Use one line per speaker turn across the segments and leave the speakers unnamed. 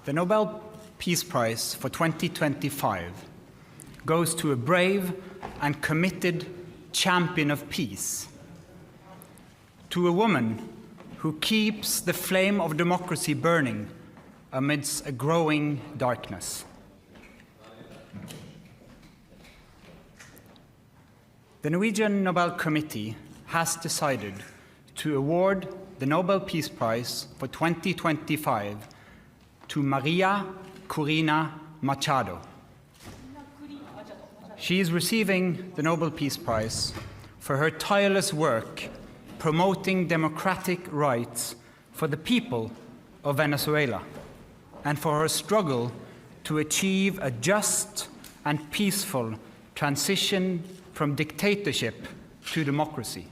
The Nobel Peace Prize for 2025 goes to a brave and committed champion of peace, to a woman who keeps the flame of democracy burning amidst a growing darkness. The Norwegian Nobel Committee has decided to award the Nobel Peace Prize for 2025 to Maria Corina Machado. She is receiving the Nobel Peace Prize for her tireless work promoting democratic rights for the people of Venezuela and for her struggle to achieve a just and peaceful transition from dictatorship to democracy.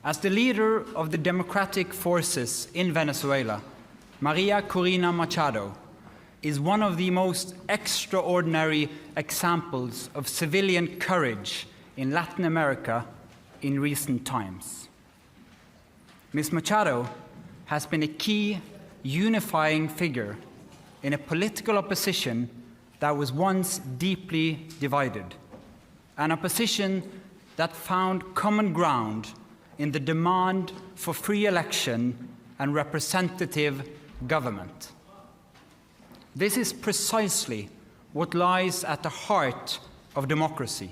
As the leader of the democratic forces in Venezuela, Maria Corina Machado is one of the most extraordinary examples of civilian courage in Latin America in recent times. Ms. Machado has been a key unifying figure in a political opposition that was once deeply divided, an opposition that found common ground in the demand for free election and representative government. This is precisely what lies at the heart of democracy,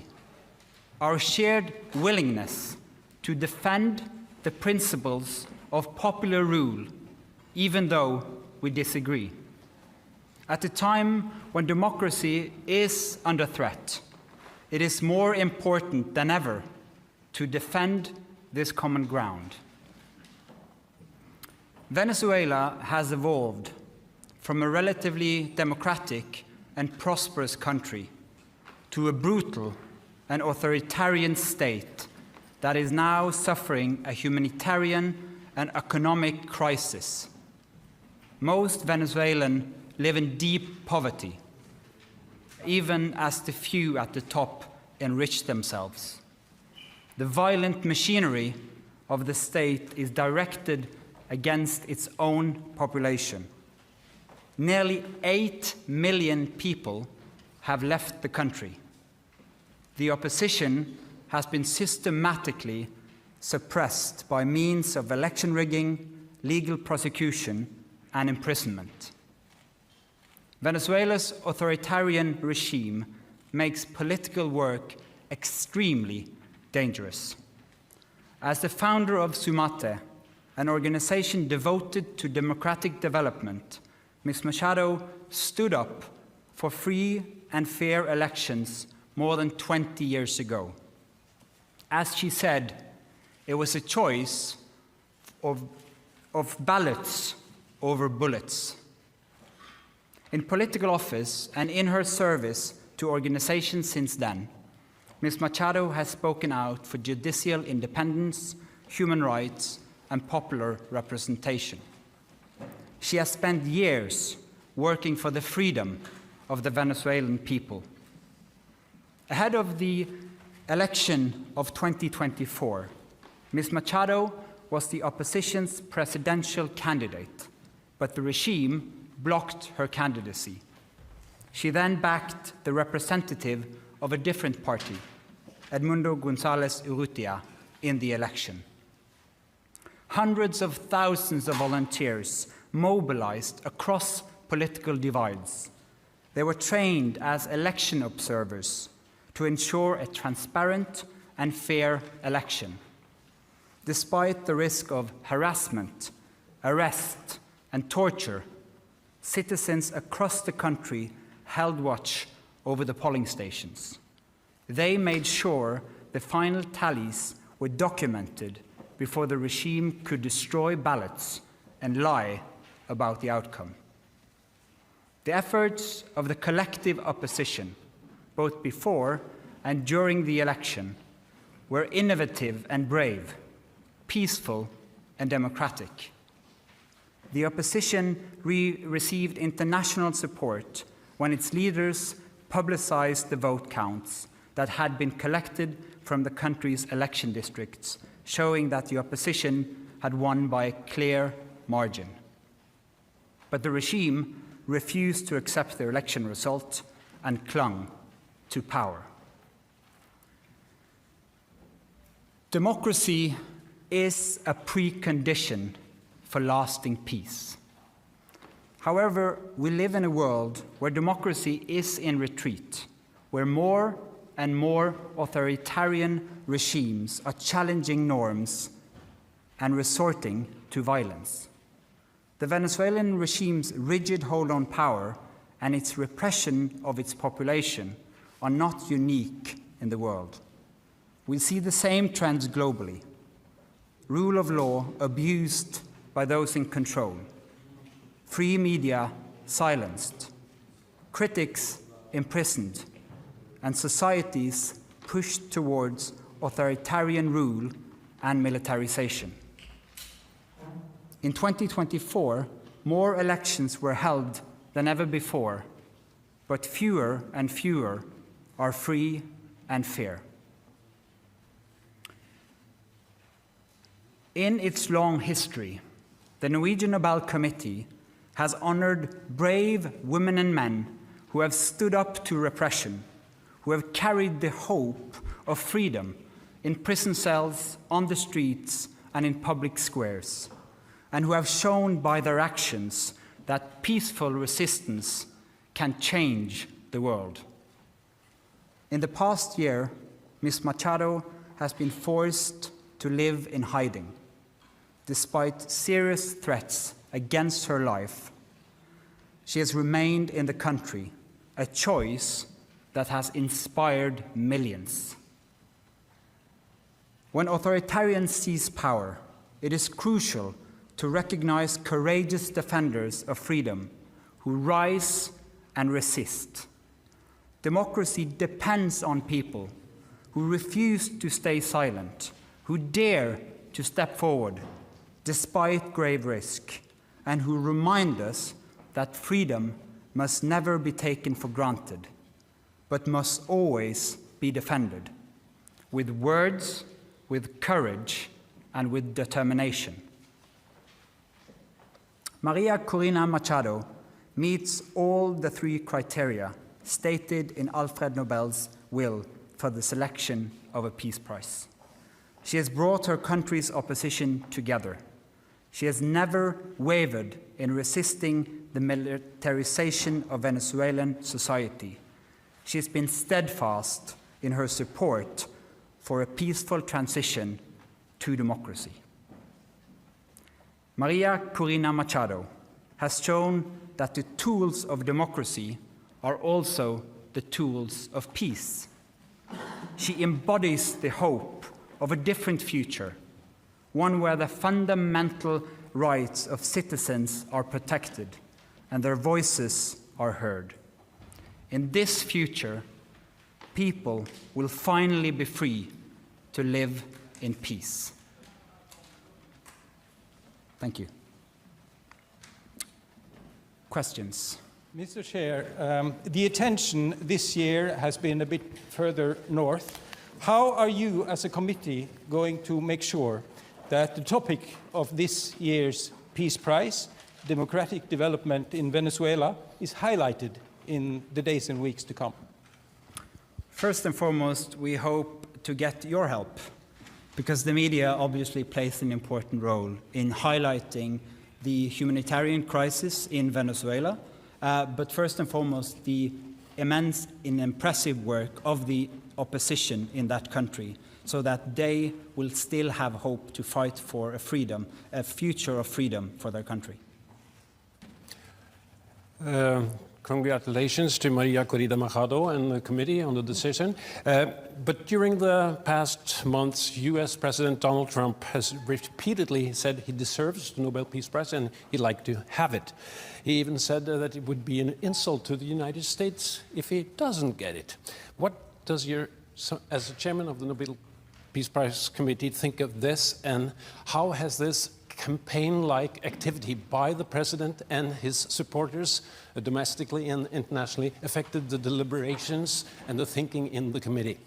our shared willingness to defend the principles of popular rule, even though we disagree. At a time when democracy is under threat, it is more important than ever to defend this common ground. Venezuela has evolved from a relatively democratic and prosperous country to a brutal and authoritarian state that is now suffering a humanitarian and economic crisis. Most Venezuelans live in deep poverty, even as the few at the top enrich themselves. The violent machinery of the state is directed against its own population. Nearly 8 million people have left the country. The opposition has been systematically suppressed by means of election rigging, legal prosecution, and imprisonment. Venezuela's authoritarian regime makes political work extremely dangerous. As the founder of Sumate, an organization devoted to democratic development, Ms. Machado stood up for free and fair elections more than 20 years ago. As she said, it was a choice of ballots over bullets. In political office and in her service to organizations since then, Ms. Machado has spoken out for judicial independence, human rights, and popular representation. She has spent years working for the freedom of the Venezuelan people. Ahead of the election of 2024, Ms. Machado was the opposition's presidential candidate, but the regime blocked her candidacy. She then backed the representative of a different party, Edmundo González Urrutia, in the election. Hundreds of thousands of volunteers mobilized across political divides. They were trained as election observers to ensure a transparent and fair election. Despite the risk of harassment, arrest, and torture, citizens across the country held watch over the polling stations. They made sure the final tallies were documented before the regime could destroy ballots and lie about the outcome. The efforts of the collective opposition, both before and during the election, were innovative and brave, peaceful and democratic. The opposition received international support when its leaders publicized the vote counts that had been collected from the country's election districts, showing that the opposition had won by a clear margin. But the regime refused to accept the election result and clung to power. Democracy is a precondition for lasting peace. However, we live in a world where democracy is in retreat, where more and more authoritarian regimes are challenging norms and resorting to violence. The Venezuelan regime's rigid hold on power and its repression of its population are not unique in the world. We see the same trends globally. Rule of law abused by those in control, free media silenced, critics imprisoned, and societies pushed towards authoritarian rule and militarization. In 2024, more elections were held than ever before, but fewer and fewer are free and fair. In its long history, the Norwegian Nobel Committee has honored brave women and men who have stood up to repression, who have carried the hope of freedom in prison cells, on the streets, and in public squares, and who have shown by their actions that peaceful resistance can change the world. In the past year, Ms. Machado has been forced to live in hiding. Despite serious threats against her life, she has remained in the country, a choice that has inspired millions. When authoritarians seize power, it is crucial to recognize courageous defenders of freedom who rise and resist. Democracy depends on people who refuse to stay silent, who dare to step forward despite grave risk, and who remind us that freedom must never be taken for granted, but must always be defended, with words, with courage, and with determination. Maria Corina Machado meets all the three criteria stated in Alfred Nobel's will for the selection of a Peace Prize. She has brought her country's opposition together. She has never wavered in resisting the militarization of Venezuelan society. She has been steadfast in her support for a peaceful transition to democracy. Maria Corina Machado has shown that the tools of democracy are also the tools of peace. She embodies the hope of a different future, one where the fundamental rights of citizens are protected and their voices are heard. In this future, people will finally be free to live in peace. Thank you. Questions?
Mr. Chair, the attention this year has been a bit further north. How are you as a committee going to make sure that the topic of this year's Peace Prize, democratic development in Venezuela, is highlighted in the days and weeks to come?
First and foremost, we hope to get your help, because the media obviously plays an important role in highlighting the humanitarian crisis in Venezuela, but first and foremost, the immense and impressive work of the opposition in that country, so that they will still have hope to fight for a future of freedom for their country.
Congratulations to Maria Corina Machado and the committee on the decision. But during the past months, US President Donald Trump has repeatedly said he deserves the Nobel Peace Prize and he'd like to have it. He even said that it would be an insult to the United States if he doesn't get it. What does as the chairman of the Nobel Peace Prize Committee, think of this, and how has this campaign-like activity by the president and his supporters, domestically and internationally, affected the deliberations and the thinking in the committee?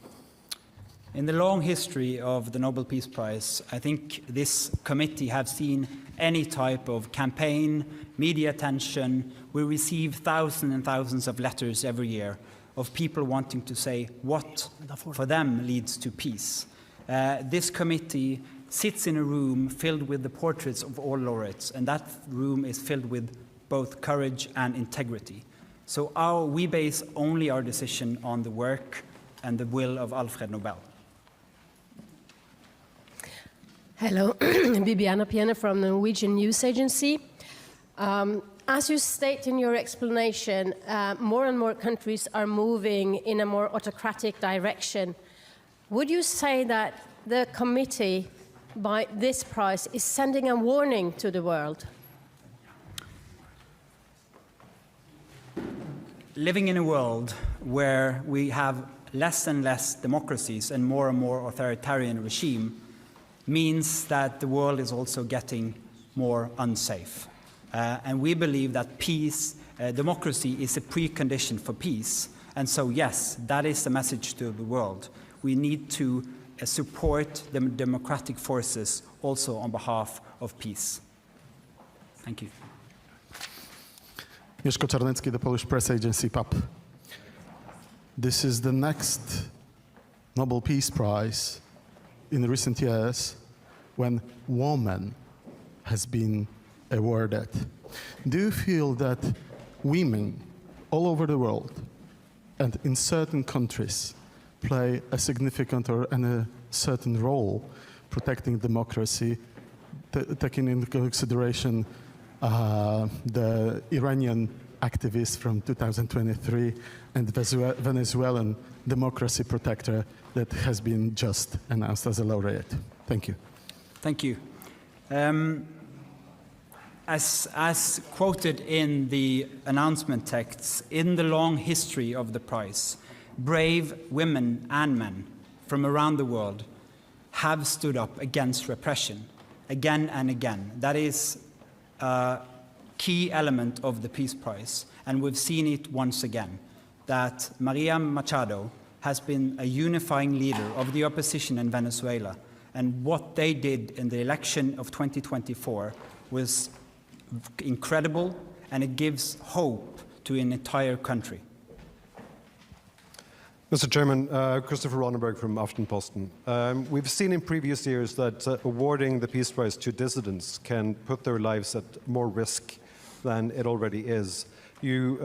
In the long history of the Nobel Peace Prize, I think this committee have seen any type of campaign, media attention. We receive thousands and thousands of letters every year of people wanting to say what for them leads to peace. This committee sits in a room filled with the portraits of all laureates, and that room is filled with both courage and integrity. So we base only our decision on the work and the will of Alfred Nobel.
Hello, Bibiana Piena from the Norwegian News Agency. As you state in your explanation, more and more countries are moving in a more autocratic direction. Would you say that the committee, by this prize, is sending a warning to the world?
Living in a world where we have less and less democracies and more authoritarian regime means that the world is also getting more unsafe. And we believe that peace, democracy is a precondition for peace. And so, yes, that is the message to the world. We need to support the democratic forces also on behalf of peace. Thank you.
Mieszko Czarnecki, the Polish press agency, PAP. This is the next Nobel Peace Prize in recent years when woman has been awarded. Do you feel that women all over the world and in certain countries play a significant or a certain role protecting democracy, taking into consideration the Iranian activist from 2023 and the Venezuelan democracy protector that has been just announced as a laureate? Thank you.
Thank you. As quoted in the announcement texts, in the long history of the prize, brave women and men from around the world have stood up against repression again and again. That is a key element of the Peace Prize, and we've seen it once again, that Maria Machado has been a unifying leader of the opposition in Venezuela, and what they did in the election of 2024 was incredible, and it gives hope to an entire country.
Mr. Chairman, Christopher Ronenberg from Aftenposten. We've seen in previous years that awarding the Peace Prize to dissidents can put their lives at more risk than it already is. You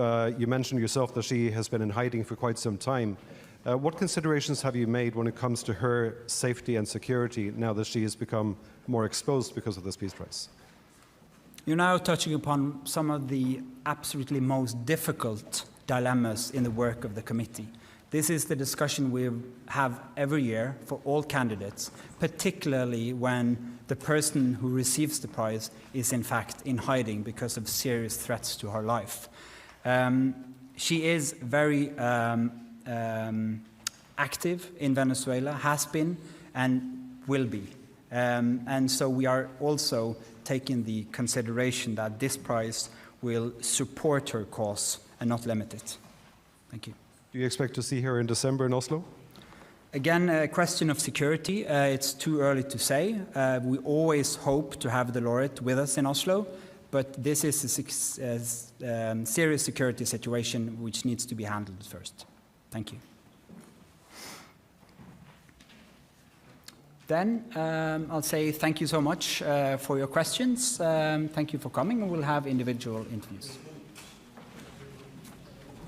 mentioned yourself that she has been in hiding for quite some time. What considerations have you made when it comes to her safety and security now that she has become more exposed because of this Peace Prize?
You're now touching upon some of the absolutely most difficult dilemmas in the work of the committee. This is the discussion we have every year for all candidates, particularly when the person who receives the prize is in fact in hiding because of serious threats to her life. She is very active in Venezuela, has been and will be. And so we are also taking the consideration that this prize will support her cause and not limit it. Thank you.
Do you expect to see her in December in Oslo?
Again, a question of security. It's too early to say. We always hope to have the laureate with us in Oslo, but this is a serious security situation which needs to be handled first. Thank you. Then I'll say thank you so much for your questions. Thank you for coming, and we'll have individual interviews.